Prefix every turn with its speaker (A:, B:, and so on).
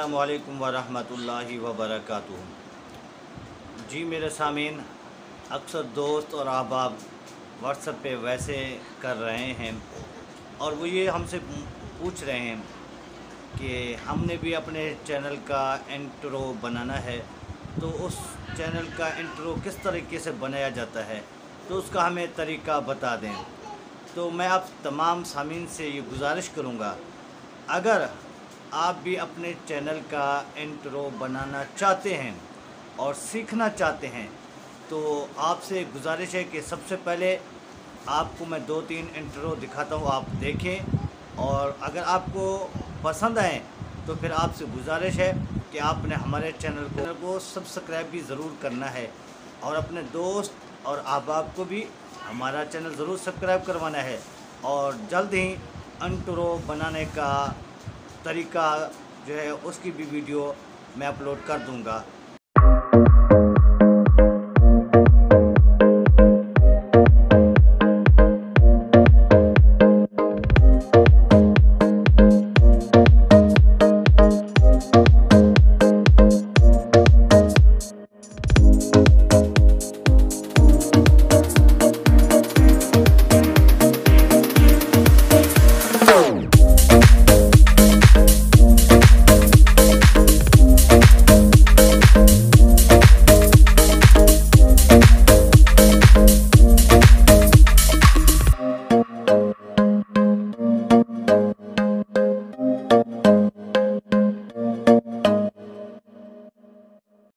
A: अस्सलामुअलैकुम वरहमतुल्लाहि वबरकातुहू। जी मेरे सामीन, अक्सर दोस्त और अहबाब व्हाट्सएप पे वैसे कर रहे हैं और वो ये हमसे पूछ रहे हैं कि हमने भी अपने चैनल का इंट्रो बनाना है, तो उस चैनल का इंट्रो किस तरीके से बनाया जाता है, तो उसका हमें तरीका बता दें। तो मैं आप तमाम सामीन से ये गुजारिश करूँगा, अगर आप भी अपने चैनल का इंट्रो बनाना चाहते हैं और सीखना चाहते हैं, तो आपसे गुजारिश है कि सबसे पहले आपको मैं 2-3 इंट्रो दिखाता हूँ, आप देखें और अगर आपको पसंद आए तो फिर आपसे गुजारिश है कि आपने हमारे चैनल को सब्सक्राइब भी ज़रूर करना है और अपने दोस्त और अहबाब को भी हमारा चैनल ज़रूर सब्सक्राइब करवाना है। और जल्द ही इंट्रो बनाने का तरीका जो है उसकी भी वीडियो मैं अपलोड कर दूंगा।